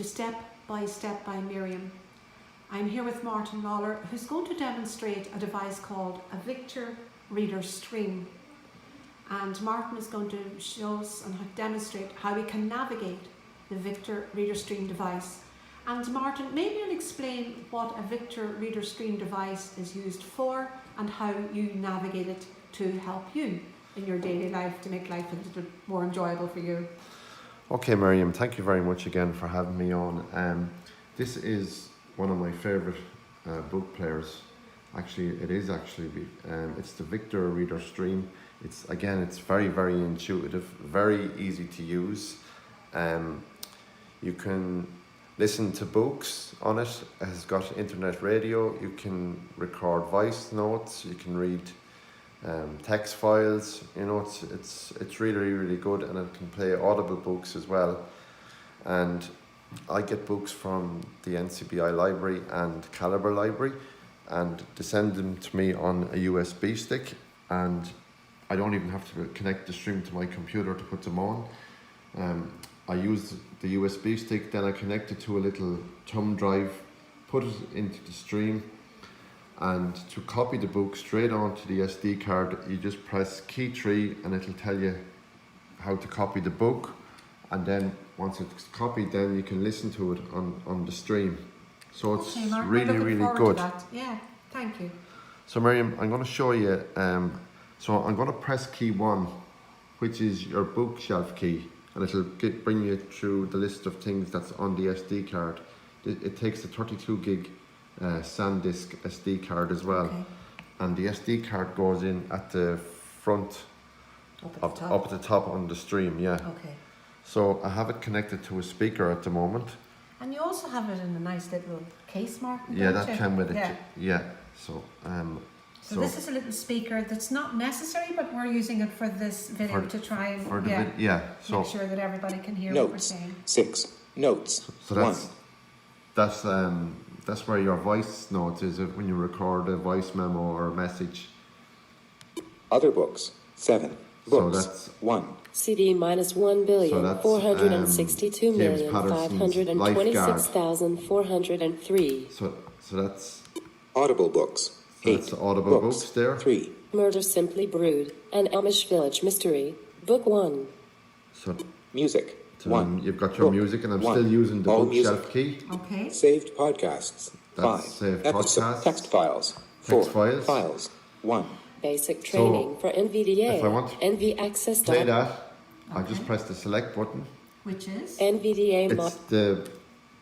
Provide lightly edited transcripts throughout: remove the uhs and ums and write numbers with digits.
to Step by Step by Miriam. I'm here with Martin Lawler, who's going to demonstrate a device called a Victor Reader Stream. And Martin is going to show us and demonstrate how we can navigate the Victor Reader Stream device. And Martin, maybe you'll explain what a Victor Reader Stream device is used for and how you navigate it to help you in your daily life to make life a little more enjoyable for you. Okay, Miriam, thank you very much again for having me on. This is one of my favourite book players. Actually, it's the Victor Reader Stream. It's very, very intuitive, very easy to use. You can listen to books on it. It has got internet radio. You can record voice notes. You can read text files. You know, it's really, really good, and it can play audible books as well. And I get books from the NCBI library and Calibre library, and they send them to me on a USB stick, and I don't even have to connect the stream to my computer to put them on. I use the USB stick, then I connect it to a little thumb drive, put it into the stream, and to copy the book straight onto the SD card, you just press key 3 and it'll tell you how to copy the book. And then once it's copied, then you can listen to it on the stream. So it's Martin, really, really good. Yeah, thank you. So Miriam, I'm going to show you, so I'm going to press key 1, which is your bookshelf key, and it'll bring you through the list of things that's on the SD card. It takes a 32 gig SanDisk SD card as well. Okay. And the SD card goes in at the front, up at the top on the stream, yeah. Okay. So I have it connected to a speaker at the moment. And you also have it in a nice little case, Martin. Yeah, don't that you? came with it. Yeah. Yeah. So So this is a little speaker that's not necessary, but we're using it for this video to try and so make sure that everybody can hear what we're Notes, saying. 6. Notes, so 1. that's where your voice notes is when you record a voice memo or a message. Other books, 7. So Books, that's 1. CD minus 1,462,526,403. So that's Audible books, 8. that's the audible books there. 3. Murder Simply Brewed, an Amish Village Mystery, Book 1. So, Music, 1. you've got your Book, music, and I'm 1. still using the All bookshelf music. key. Okay. Saved podcasts, That's 5. saved Episode podcasts. text files, 4. Text files. Files, 1. Basic training for NVDA, if I want to NV Access. Play that. I Okay. just press the select button. Which is? NVDA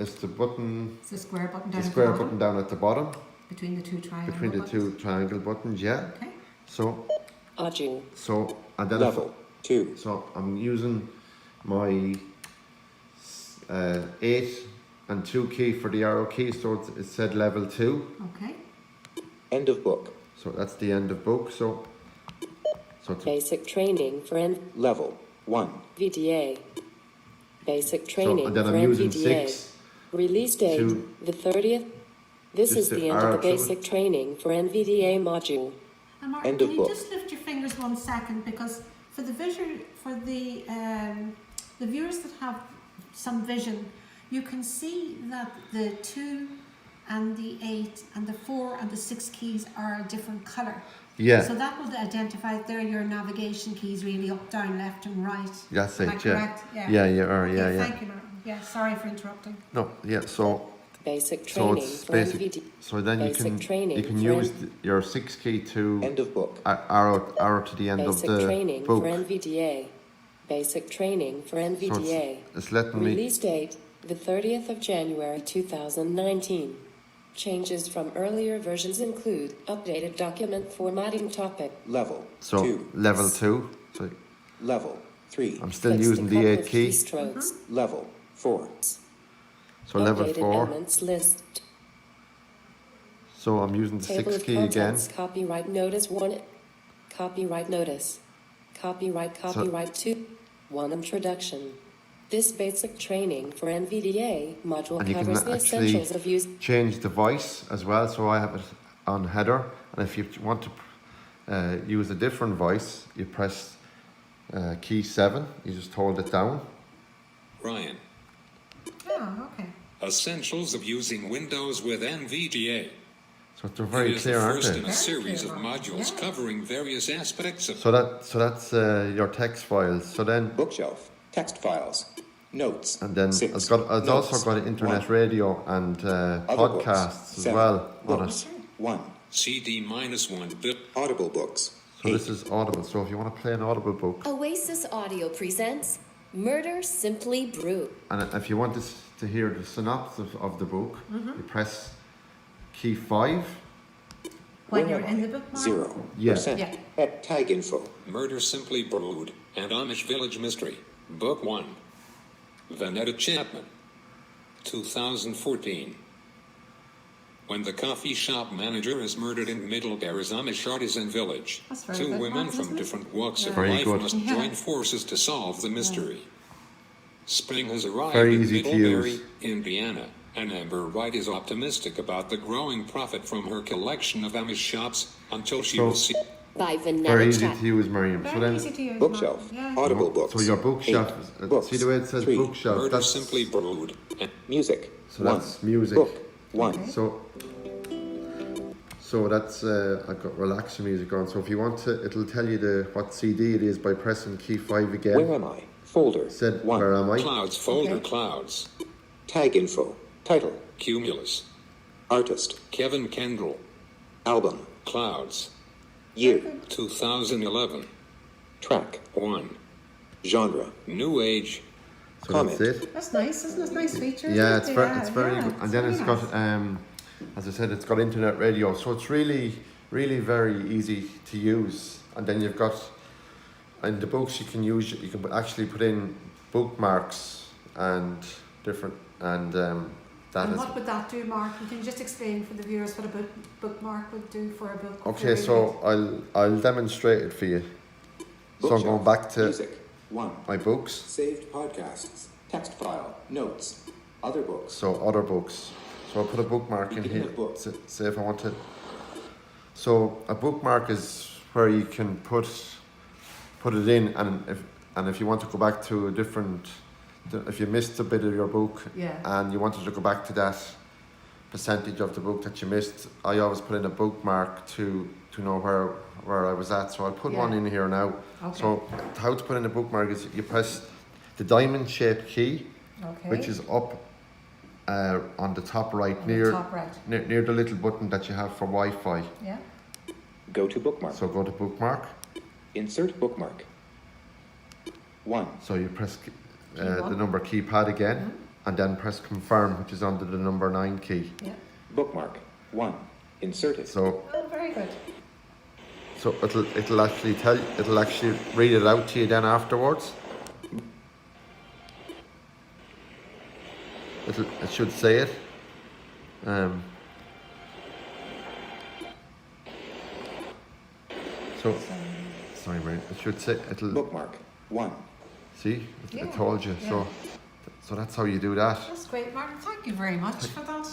It's the button, It's the square button down the at square the bottom, button down at the bottom between the two triangle between the buttons. two triangle buttons. Yeah. Okay. So Audio. and then Level, 2. so I'm using my 8 and 2 key for the arrow key. So it said level 2. Okay. End of book. So that's the end of book. So it's Basic training for Level, 1. NVDA. Basic training and then for I'm using NVDA. 6. Release date, to- the 30th. This just is the the end of arrow the to it. basic training for NVDA module. And Martin, End of can you book. just lift your fingers 1 second, because for the viewers that have some vision, you can see that the 2 and the 8 and the 4 and the 6 keys are a different colour. Yeah. So that would identify they're your navigation keys, really, up, down, left and right. That's Am I it. Yeah. correct? Yeah. You are. Okay, Yeah. Thank you, Martin. Yeah, sorry for interrupting. No. Yeah. So Basic so training it's for basic. NVDA. So then Basic training you can for use your 6 key to End of book. arrow to the end Basic of the training book. for NVDA. Basic training for So NVDA. it's letting me. Release date, the 30th of January 2019. Changes from earlier versions include updated document formatting topic. Level, So 2. level 2. So Level, 3. I'm still Fix using the couple 8 of key. keystrokes. Level, 4. So level Updated 4. elements list. So I'm using the Table 6 of key again. contents. Copyright notice 1. Copyright notice. Copyright 2. 1 introduction. This basic training for NVDA module And you can covers the actually essentials of use. change the voice as well. So I have it on header, and if you want to use a different voice, you press key 7. You just hold it down. Ryan. Oh, okay. Essentials of using Windows with NVDA. So they're very It is clear, the aren't first they? in a Very series clear, of Mark. modules Yeah. covering various aspects of So that's your text files. So then, Bookshelf. Text files. Notes. and then 6. it's Notes. also got internet 1. radio and Other books. podcasts as 7. well on Books. it. 1. CD-1 bit. Audible books. So 8. this is Audible. So if you want to play an Audible book, Oasis Audio presents Murder Simply Brew. and if you want to hear the synopsis of the book, you press key 5. When Where you're am in I? the bookmark. 0. Yeah. Percent. Yeah. At tag info. Murder Simply Brewed and Amish Village Mystery. Book 1. Vanetta Chapman. 2014. When the coffee shop manager is murdered in Middlebury's Amish artisan village, That's very two good, women Mark, from isn't it? different walks of Yeah. Very life good. must Yeah. join forces to solve the mystery. Spring has arrived Very in easy to Middlebury, use. Indiana, and Amber Wright is optimistic about the growing profit from her collection of Amish shops until she So- will see. By Very Vanilla easy Chap. to use, Miriam. So Very then, easy to use. Bookshelf. Martin. Yeah. Audible books. so your bookshelf. 8. Books. See the way it says 3. bookshelf. Murder That's Simply Brewed and Music. So 1. that's music. Book. 1. Okay. So that's I've got relaxing music on. So if you want to, it'll tell you what CD it is by pressing key 5 again. Where am I? Folder. Said 1. where am I? Clouds folder Okay. Clouds. Tag info. Title. Cumulus. Artist. Kevin Kendall. Album. Clouds. Year. 2011. Track. 1. Genre. New Age. So Comment. that's it. That's nice, isn't it? Nice feature. isn't Yeah, it? it's very yeah, good. And then very it's nice. got as I said, it's got internet radio. So it's really very easy to use. And then you've got in the books you can actually put in bookmarks and different and that And is. what would that do, Mark? Can you just explain for the viewers what a bookmark would do for a book? Okay, so I'll demonstrate it for you. So I'm going back to Music. 1. my books. Saved podcasts. Text file. Notes. Other books. So other books. So I'll put a bookmark in Beginning here. of book. Say if I want to. So a bookmark is where you can put it in, and if you want to go back to a different, if you missed a bit of your book, Yeah. and you wanted to go back to that percentage of the book that you missed, I always put in a bookmark to know where I was at. So I'll put one Yeah. in here now. Okay. So how to put in a bookmark is you press the diamond shaped key, Okay. which is up on the top right, On the near, top right. near the little button that you have for Wi-Fi. Yeah. Go to bookmark. So go to bookmark. Insert bookmark. 1. So you press Key the one. number keypad again, and then press confirm, which is under the number 9 key. Yeah. Bookmark. 1. Inserted. So Oh, very good. it'll actually read it out to you then afterwards. It should say it. So sorry, Mary. It should say it'll. Bookmark. 1. See, Yeah, I told you. yeah. So that's how you do that. That's great, Martin. Thank you very much for that.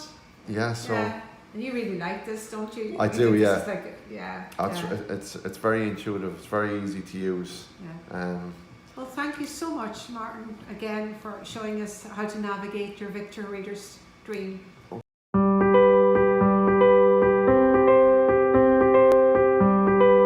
Yeah. So. Yeah. And you really like this, don't you? I You do, think this yeah. is like yeah. It's very intuitive. It's very easy to use. Yeah. Well, thank you so much, Martin, again for showing us how to navigate your Victor Reader's Dream.